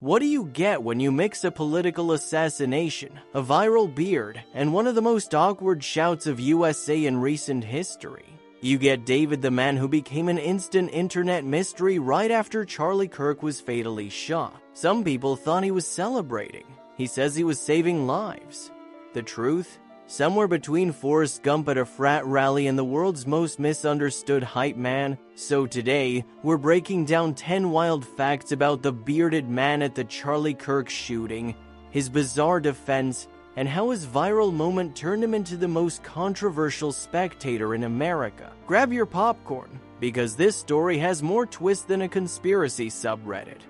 What do you get when you mix a political assassination, a viral beard, and one of the most awkward shouts of USA in recent history? You get David, the man who became an instant internet mystery right after Charlie Kirk was fatally shot. Some people thought he was celebrating. He says he was saving lives. The truth? Somewhere between Forrest Gump at a frat rally and the world's most misunderstood hype man. So today, we're breaking down 10 wild facts about the bearded man at the Charlie Kirk shooting, his bizarre defense, and how his viral moment turned him into the most controversial spectator in America. Grab your popcorn, because this story has more twists than a conspiracy subreddit.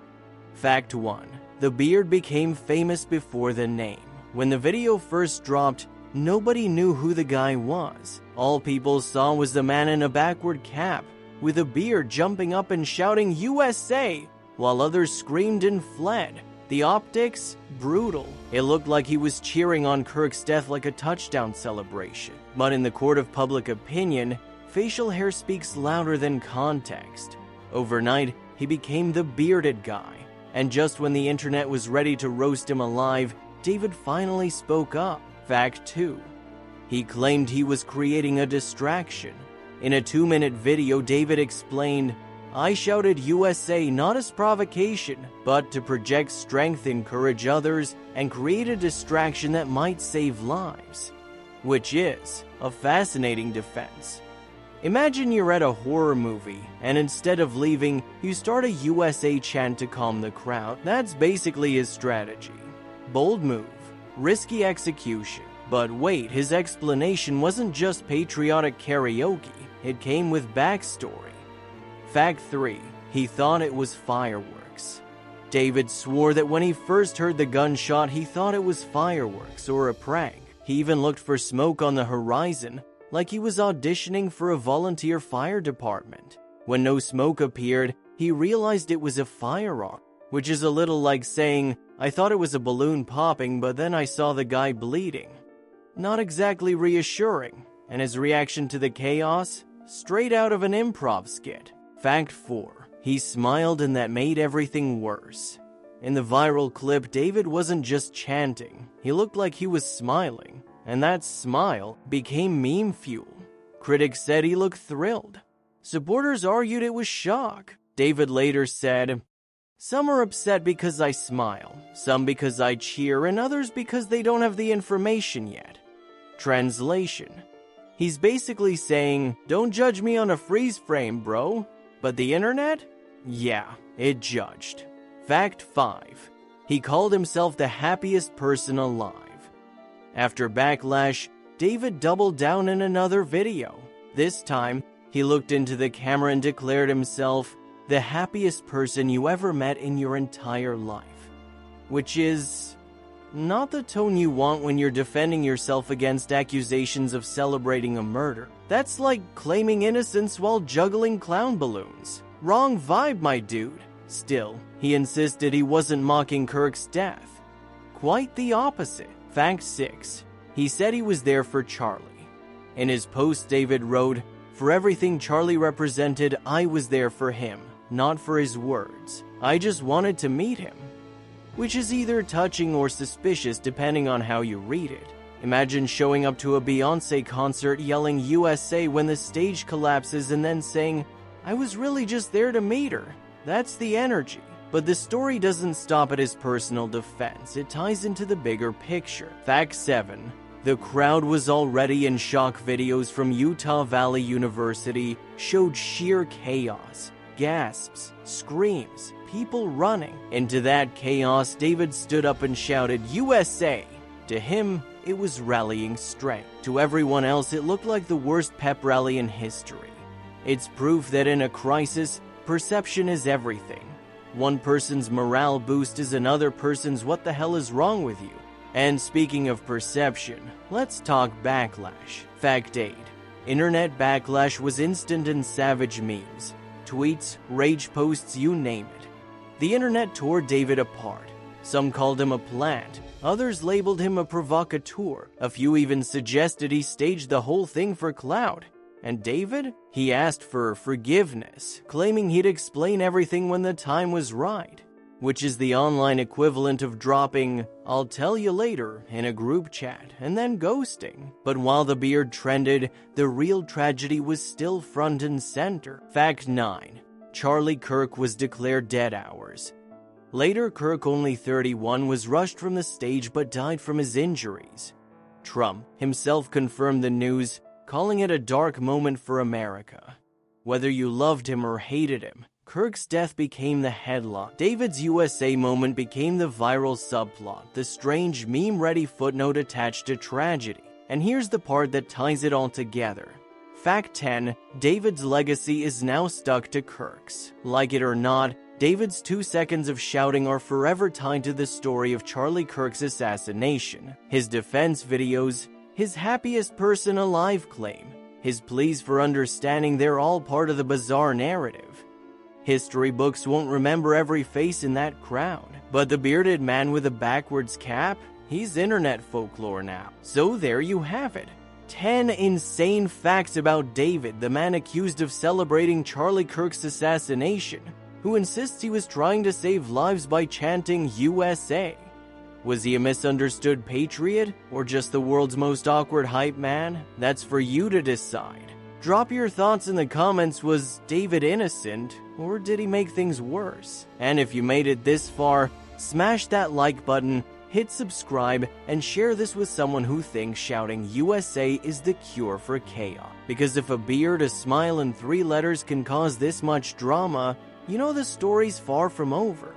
Fact 1. The beard became famous before the name. When the video first dropped, nobody knew who the guy was. All people saw was the man in a backward cap, with a beard jumping up and shouting USA, while others screamed and fled. The optics? Brutal. It looked like he was cheering on Kirk's death like a touchdown celebration. But in the court of public opinion, facial hair speaks louder than context. Overnight, he became the bearded guy. And just when the internet was ready to roast him alive, David finally spoke up. Fact 2. He claimed he was creating a distraction. In a 2-minute video, David explained, "I shouted USA not as provocation, but to project strength, encourage others, and create a distraction that might save lives." Which is a fascinating defense. Imagine you're at a horror movie, and instead of leaving, you start a USA chant to calm the crowd. That's basically his strategy. Bold move. Risky execution. But wait, his explanation wasn't just patriotic karaoke, it came with backstory. Fact 3. He thought it was fireworks. David swore that when he first heard the gunshot, he thought it was fireworks or a prank. He even looked for smoke on the horizon, like he was auditioning for a volunteer fire department. When no smoke appeared, he realized it was a firearm, which is a little like saying, "I thought it was a balloon popping, but then I saw the guy bleeding." Not exactly reassuring, and his reaction to the chaos? Straight out of an improv skit. Fact 4. He smiled and that made everything worse. In the viral clip, David wasn't just chanting, he looked like he was smiling, and that smile became meme fuel. Critics said he looked thrilled. Supporters argued it was shock. David later said, "Some are upset because I smile, some because I cheer, and others because they don't have the information yet." Translation. He's basically saying, "Don't judge me on a freeze frame, bro." But the internet? Yeah, it judged. Fact 5. He called himself the happiest person alive. After backlash, David doubled down in another video. This time, he looked into the camera and declared himself the happiest person you ever met in your entire life. Which is not the tone you want when you're defending yourself against accusations of celebrating a murder. That's like claiming innocence while juggling clown balloons. Wrong vibe, my dude. Still, he insisted he wasn't mocking Kirk's death. Quite the opposite. Fact 6. He said he was there for Charlie. In his post, David wrote, "For everything Charlie represented, I was there for him, not for his words. I just wanted to meet him." Which is either touching or suspicious depending on how you read it. Imagine showing up to a Beyoncé concert yelling USA when the stage collapses and then saying, "I was really just there to meet her." That's the energy. But the story doesn't stop at his personal defense, it ties into the bigger picture. Fact 7. The crowd was already in shock. Videos from Utah Valley University showed sheer chaos. Gasps, screams, people running. Into that chaos, David stood up and shouted, "USA!" To him, it was rallying strength. To everyone else, it looked like the worst pep rally in history. It's proof that in a crisis, perception is everything. One person's morale boost is another person's "what the hell is wrong with you?" And speaking of perception, let's talk backlash. Fact 8. Internet backlash was instant and savage memes. Tweets, rage posts, you name it. The internet tore David apart. Some called him a plant, others labeled him a provocateur. A few even suggested he staged the whole thing for clout. And David? He asked for forgiveness, claiming he'd explain everything when the time was right. which is the online equivalent of dropping "I'll tell you later" in a group chat and then ghosting. But while the beard trended, the real tragedy was still front and center. Fact 9. Charlie Kirk was declared dead hours later. Kirk, only 31, was rushed from the stage but died from his injuries. Trump himself confirmed the news, calling it a dark moment for America. Whether you loved him or hated him, Kirk's death became the headline. David's USA moment became the viral subplot, the strange meme-ready footnote attached to tragedy. And here's the part that ties it all together. Fact 10. David's legacy is now stuck to Kirk's. Like it or not, David's 2 seconds of shouting are forever tied to the story of Charlie Kirk's assassination. His defense videos, his happiest person alive claim, his pleas for understanding, they're all part of the bizarre narrative. History books won't remember every face in that crowd, but the bearded man with a backwards cap, he's internet folklore now. So there you have it. 10 insane facts about David, the man accused of celebrating Charlie Kirk's assassination, who insists he was trying to save lives by chanting USA. Was he a misunderstood patriot, or just the world's most awkward hype man? That's for you to decide. Drop your thoughts in the comments. Was David innocent, or did he make things worse? And if you made it this far, smash that like button, hit subscribe, and share this with someone who thinks shouting USA is the cure for chaos. Because if a beard, a smile, and 3 letters can cause this much drama, you know the story's far from over.